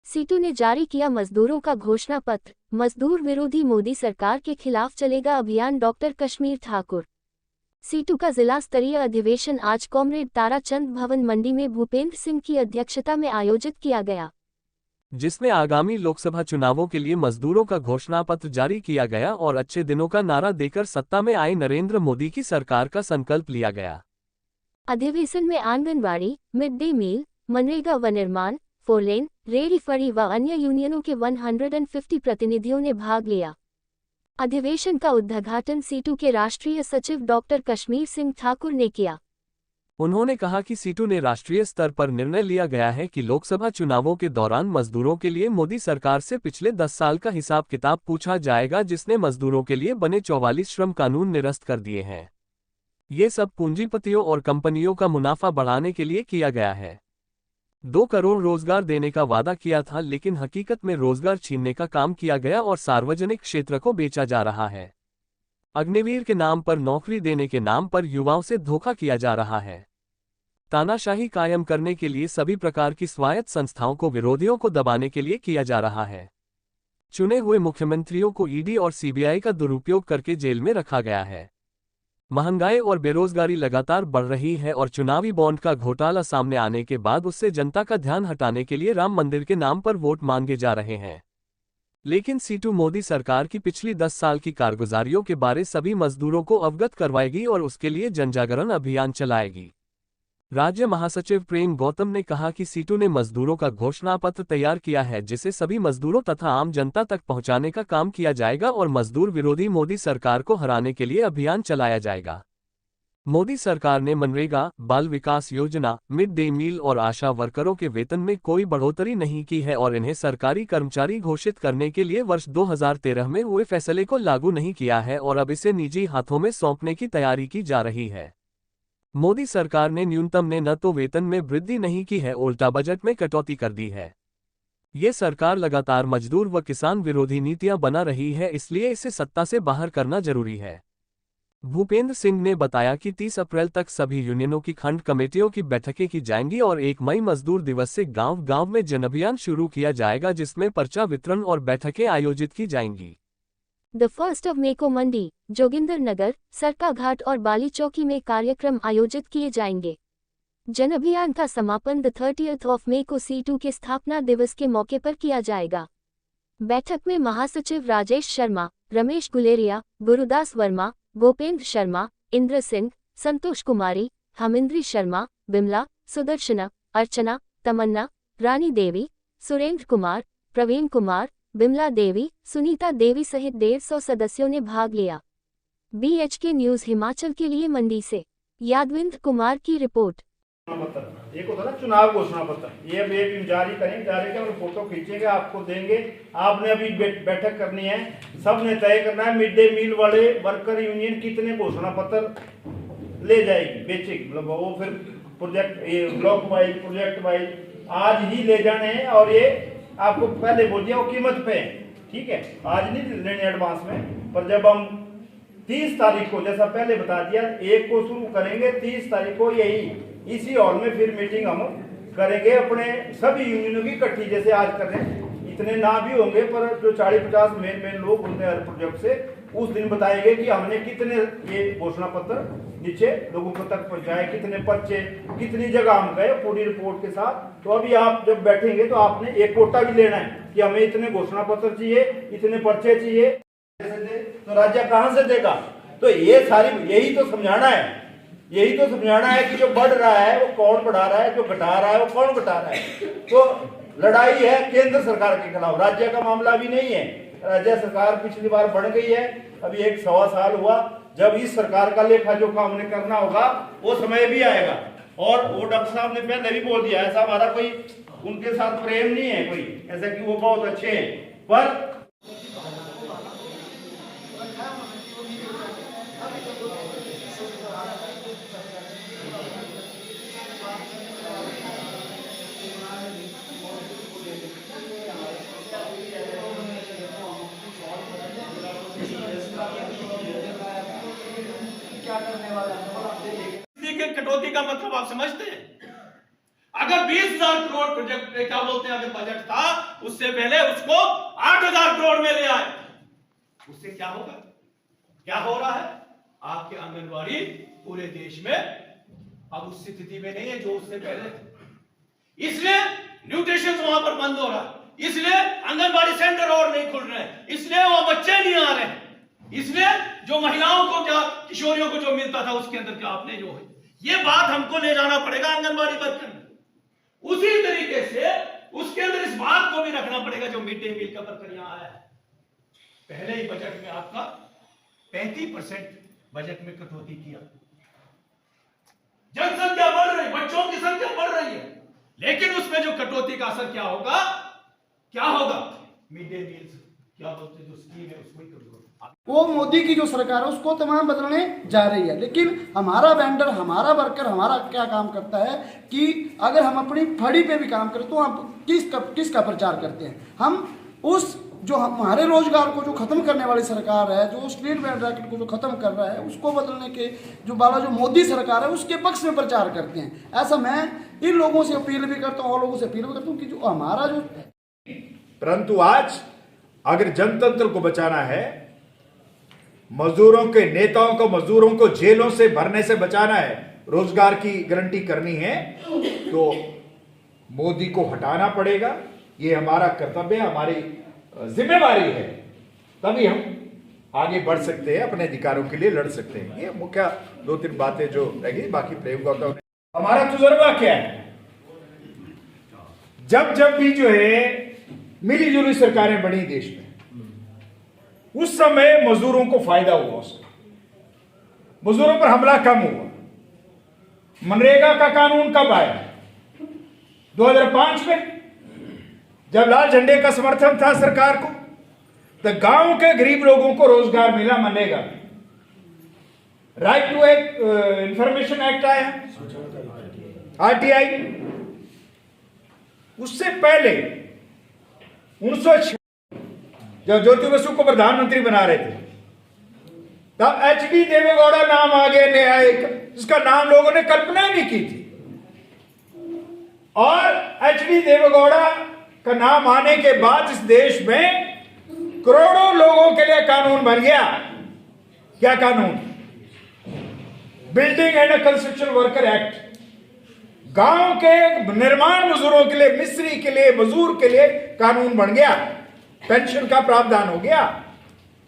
Situ ने जारी किया मजदूरों का घोषणा पत्र। मजदूर विरोधी मोदी सरकार के खिलाफ चलेगा अभियान। डॉक्टर कश्मीर ठाकुर। सीटू का जिला स्तरीय अधिवेशन आज कॉमरेड ताराचंद भवन मंडी में भूपेंद्र सिंह की अध्यक्षता में आयोजित किया गया, जिसमें आगामी लोकसभा चुनावों के लिए मजदूरों का घोषणा पत्र जारी किया गया और अच्छे दिनों का नारा देकर सत्ता में आए नरेंद्र मोदी की सरकार का संकल्प लिया गया। अधिवेशन में anganwadi, mid day meal, MNREGA व निर्माण, फोरलेन, रेहड़ी फड़ी व अन्य यूनियनों के 150 प्रतिनिधियों ने भाग लिया। अधिवेशन का उद्घाटन सीटू के राष्ट्रीय सचिव डॉक्टर कश्मीर सिंह ठाकुर ने किया। उन्होंने कहा कि सीटू ने राष्ट्रीय स्तर पर निर्णय लिया गया है कि लोकसभा चुनावों के दौरान मजदूरों के लिए मोदी सरकार से पिछले 10 साल का हिसाब किताब पूछा जाएगा, जिसने मजदूरों के लिए बने 44 श्रम कानून निरस्त कर दिए हैं। ये सब पूंजीपतियों और कंपनियों का मुनाफा बढ़ाने के लिए किया गया है। 2 करोड़ रोजगार देने का वादा किया था, लेकिन हकीकत में रोजगार छीनने का काम किया गया और सार्वजनिक क्षेत्र को बेचा जा रहा है। अग्निवीर के नाम पर नौकरी देने के नाम पर युवाओं से धोखा किया जा रहा है। तानाशाही कायम करने के लिए सभी प्रकार की स्वायत्त संस्थाओं को विरोधियों को दबाने के लिए किया जा रहा है। चुने हुए मुख्यमंत्रियों को ईडी और सीबीआई का दुरुपयोग करके जेल में रखा गया है। महंगाई और बेरोजगारी लगातार बढ़ रही है और चुनावी बॉन्ड का घोटाला सामने आने के बाद उससे जनता का ध्यान हटाने के लिए राम मंदिर के नाम पर वोट मांगे जा रहे हैं। लेकिन सीटू मोदी सरकार की पिछली 10 साल की कारगुजारियों के बारे सभी मजदूरों को अवगत करवाएगी और उसके लिए जनजागरण अभियान चलाएगी। राज्य महासचिव प्रेम गौतम ने कहा कि सीटू ने मजदूरों का घोषणा पत्र तैयार किया है, जिसे सभी मजदूरों तथा आम जनता तक पहुंचाने का काम किया जाएगा और मजदूर विरोधी मोदी सरकार को हराने के लिए अभियान चलाया जाएगा। मोदी सरकार ने मनरेगा, बाल विकास योजना, मिड डे मील और आशा वर्करों के वेतन में कोई बढ़ोतरी नहीं की है और इन्हें सरकारी कर्मचारी घोषित करने के लिए वर्ष 2013 में हुए फैसले को लागू नहीं किया है और अब इसे निजी हाथों में सौंपने की तैयारी की जा रही है। मोदी सरकार ने न्यूनतम ने न तो वेतन में वृद्धि नहीं की है, उल्टा बजट में कटौती कर दी है। ये सरकार लगातार मजदूर व किसान विरोधी नीतियां बना रही है, इसलिए इसे सत्ता से बाहर करना जरूरी है। भूपेंद्र सिंह ने बताया कि 30 अप्रैल तक सभी यूनियनों की खंड कमेटियों की बैठकें की जाएंगी और 1 मई मजदूर दिवस से गांव-गांव में जनअभियान शुरू किया जाएगा, जिसमें पर्चा वितरण और बैठकें आयोजित की जाएंगी। द 1 मई को मंडी, जोगिंदर नगर, सरकाघाट और बाली चौकी में कार्यक्रम आयोजित किए जाएंगे। जनअभियान का समापन 30 मई को सीटू के स्थापना दिवस के मौके पर किया जाएगा। बैठक में महासचिव राजेश शर्मा, रमेश गुलेरिया, गुरुदास वर्मा, गोपेंद्र शर्मा, इंद्र सिंह, संतोष कुमारी, हमिंद्री शर्मा, बिमला, सुदर्शना, अर्चना, तमन्ना, रानी देवी, सुरेंद्र कुमार, प्रवीण कुमार, बिमला देवी, सुनीता देवी सहित 150 सदस्यों ने भाग लिया। BHK न्यूज हिमाचल के लिए मंडी से यादविंद्र कुमार की रिपोर्ट। एक होता ना चुनाव घोषणा पत्र, ये अब एक जारी करेंगे, जारी कर फोटो खींचेंगे, आपको देंगे। आपने अभी बैठक करनी है, सबने तय करना है मिड डे मील वाले वर्कर यूनियन कितने घोषणा पत्र ले जाएगी, बेचेगी। मतलब वो फिर प्रोजेक्ट, ये ब्लॉक वाइज, प्रोजेक्ट वाइज आज ही ले जाने हैं और ये आपको पहले बोल दिया वो कीमत पे, ठीक है। आज नहीं लेने एडवांस में, पर जब हम 30 तारीख को, जैसा पहले बता दिया, 1 को शुरू करेंगे, 30 तारीख को यही इसी हॉल में फिर मीटिंग हम करेंगे अपने सभी यूनियनों की इकट्ठी, जैसे आज कर रहे हैं। इतने ना भी होंगे पर जो 40-50 मेन लोग होंगे हर प्रोजेक्ट से, उस दिन बताएंगे कि हमने कितने ये घोषणा पत्र नीचे लोगों को तक पहुंचाए, कितने पर्चे, कितनी जगह हम गए, पूरी रिपोर्ट के साथ। तो अभी आप जब बैठेंगे तो आपने एक कोटा भी लेना है कि हमें इतने घोषणा पत्र चाहिए, इतने पर्चे चाहिए, तो राज्य कहां से देगा। तो ये सारी यही तो समझाना है, यही तो समझाना है कि जो बढ़ रहा है वो कौन बढ़ा रहा है, जो घटा रहा है वो कौन घटा रहा है। तो लड़ाई है केंद्र सरकार के खिलाफ, राज्य का मामला भी नहीं है। राज्य सरकार पिछली बार बढ़ गई है, अभी 1-1.25 साल हुआ। जब इस सरकार का लेखा जोखा हमने करना होगा वो समय भी आएगा। और वो डॉक्टर साहब ने पहले भी बोल दिया, ऐसा हमारा कोई उनके साथ प्रेम नहीं है कोई, ऐसा कि वो बहुत अच्छे हैं, पर कटौती का मतलब आप समझते हैं? अगर 20,000 करोड़ प्रोजेक्ट क्या बोलते हैं अगर बजट था, उससे पहले उसको 8,000 करोड़ में ले आए। उससे क्या होगा? क्या हो रहा है? आपके आंगनबाड़ी पूरे देश में अब उस स्थिति में नहीं है जो उससे पहले थे। इसलिए न्यूट्रिशन वहां पर बंद हो रहा है, इसलिए आंगनबाड़ी सेंटर और नहीं खुल रहे हैं, इसलिए वो बच्चे नहीं आ रहे हैं, इसलिए जो महिलाओं को क्या, किशोरियों को जो मिलता था उसके अंदर क्या आपने जो है, ये बात हमको ले जाना पड़ेगा आंगनबाड़ी वर्कर में। उसी तरीके से उसके अंदर इस बात को भी रखना पड़ेगा जो मिड डे मील का वर्कर यहां आया है। पहले ही बजट में आपका 35% बजट में कटौती किया। जनसंख्या बढ़ रही, बच्चों की संख्या बढ़ रही है, लेकिन उसमें जो कटौती का असर क्या होगा? क्या होगा? मिड डे मील क्या बोलते हैं जो स्कीम है उसको ही कमजोर। वो मोदी की जो सरकार है उसको तमाम बदलने जा रही है, लेकिन हमारा वेंडर, हमारा वर्कर, हमारा क्या काम करता है कि अगर हम अपनी फड़ी पे भी काम करें तो हम किसका प्रचार करते हैं? हम उस जो हमारे रोजगार को जो खत्म करने वाली सरकार है, जो स्ट्रीट वेंडर रैकेट को जो खत्म कर रहा है, उसको बदलने के जो मोदी सरकार है उसके पक्ष में प्रचार करते हैं। ऐसा मैं इन लोगों से अपील भी करता हूँ और लोगों से अपील भी करता हूँ कि जो हमारा जो, परंतु आज अगर जनतंत्र को बचाना है, मजदूरों के नेताओं को, मजदूरों को जेलों से भरने से बचाना है, रोजगार की गारंटी करनी है, तो मोदी को हटाना पड़ेगा। ये हमारा कर्तव्य है, हमारी जिम्मेवारी है, तभी हम आगे बढ़ सकते हैं, अपने अधिकारों के लिए लड़ सकते हैं। ये मुख्य 2-3 बातें जो रहेगी, बाकी प्रेम गौतम। हमारा तजुर्बा क्या है? जब भी जो है मिली जुली सरकारें बनी देश में, उस समय मजदूरों को फायदा हुआ, उसका मजदूरों पर हमला कम हुआ। मनरेगा का कानून कब आया? 2005 में, जब लाल झंडे का समर्थन था सरकार को, तो गांव के गरीब लोगों को रोजगार मिला MNREGA. Right to information act आया, RTI। उससे पहले 1906 जब ज्योति बसु को प्रधानमंत्री बना रहे थे, तब HD देवेगौड़ा नाम आ गया न्यायिक, जिसका नाम लोगों ने कल्पना नहीं की थी। और HD देवेगौड़ा का नाम आने के बाद इस देश में करोड़ों लोगों के लिए कानून बन गया। क्या कानून? Building and construction worker act. गांव के निर्माण मजदूरों के लिए, मिस्त्री के लिए, मजदूर के लिए कानून बन गया। पेंशन का प्रावधान हो गया।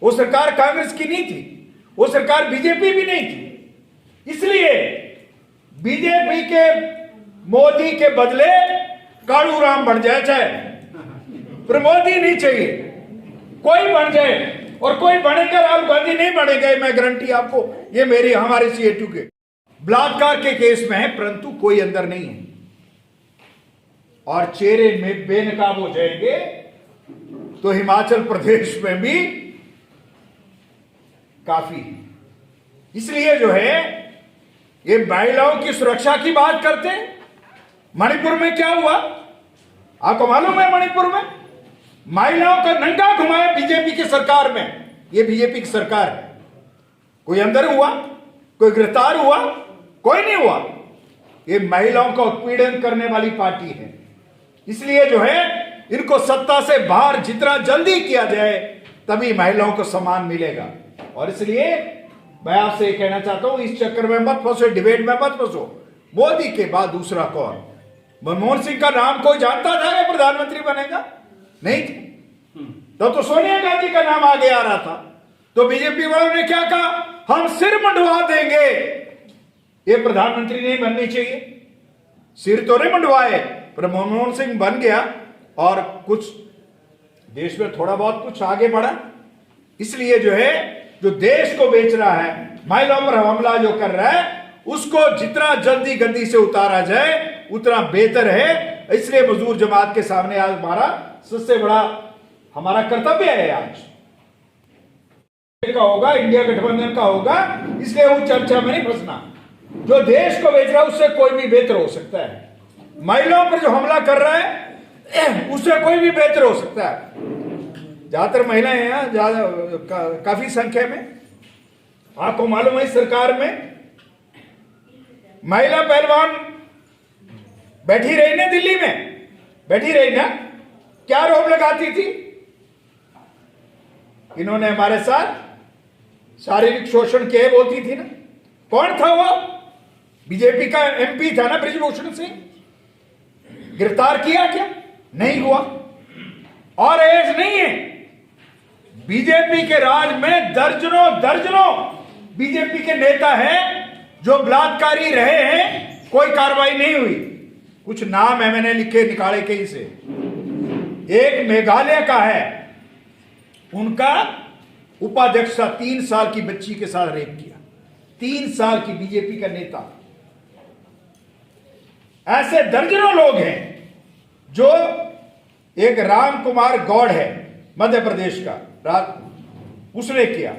वो सरकार कांग्रेस की नहीं थी, वो सरकार बीजेपी भी नहीं थी। इसलिए बीजेपी के मोदी के बदले कालू राम बन जाए, चाहे पर मोदी नहीं चाहिए, कोई बन जाए, और कोई बनेगा, राहुल गांधी नहीं बनेगा, मैं गारंटी आपको, ये मेरी हमारे CATU के बलात्कार के केस में है, परंतु कोई अंदर नहीं है, और चेहरे में बेनकाब हो जाएंगे तो हिमाचल प्रदेश में भी काफी। इसलिए जो है ये महिलाओं की सुरक्षा की बात करते हैं। मणिपुर में क्या हुआ आपको मालूम है? मणिपुर में महिलाओं का नंगा घुमाया बीजेपी की सरकार में। ये बीजेपी की सरकार है। कोई अंदर हुआ? कोई गिरफ्तार हुआ? कोई नहीं हुआ। ये महिलाओं का उत्पीड़न करने वाली पार्टी है। इसलिए जो है इनको सत्ता से बाहर जितना जल्दी किया जाए तभी महिलाओं को सम्मान मिलेगा। और इसलिए मैं आपसे ये कहना चाहता हूं, इस चक्कर में मत फंसो, डिबेट में मत फंसो। मोदी के बाद दूसरा कौन? मनमोहन सिंह का नाम कोई जानता था कि प्रधानमंत्री बनेगा? नहीं थे। तो सोनिया गांधी का नाम आगे आ रहा था, तो बीजेपी वालों ने क्या कहा? हम सिर मंडवा देंगे, ये प्रधानमंत्री नहीं बननी चाहिए। सिर तो नहीं मंडवाए, पर मनमोहन सिंह बन गया और कुछ देश में थोड़ा बहुत कुछ आगे बढ़ा। इसलिए जो है, जो देश को बेच रहा है, महिलाओं पर हमला जो कर रहा है, उसको जितना जल्दी गद्दी से उतारा जाए उतना बेहतर है। इसलिए मजदूर जमात के सामने आज हमारा सबसे बड़ा हमारा कर्तव्य है। आज का होगा, इंडिया गठबंधन का होगा, इसलिए वो चर्चा में नहीं फंसना। जो देश को बेच रहा है उससे कोई भी बेहतर हो सकता है। महिलाओं पर जो हमला कर रहा है उससे कोई भी बेहतर हो सकता है। ज्यादातर महिलाएं हैं यहाँ, काफी संख्या में। आपको मालूम है इस सरकार में महिला पहलवान बैठी रही ना दिल्ली में, बैठी रही ना, क्या आरोप लगाती थी? इन्होंने हमारे साथ शारीरिक शोषण किए बोलती थी ना। कौन था वो? बीजेपी का एमपी था ना बृजभूषण सिंह। गिरफ्तार किया क्या? नहीं हुआ। और ऐसा नहीं है, बीजेपी के राज में दर्जनों दर्जनों बीजेपी के नेता हैं जो बलात्कारी रहे हैं, कोई कार्रवाई नहीं हुई। कुछ नाम है मैंने लिखे निकाले कहीं से। एक मेघालय का है, उनका उपाध्यक्ष था, 3 साल की बच्ची के साथ रेप किया, 3 साल की, बीजेपी का नेता। ऐसे दर्जनों लोग हैं। जो एक राम कुमार गौड़ है मध्य प्रदेश का, उसने किया।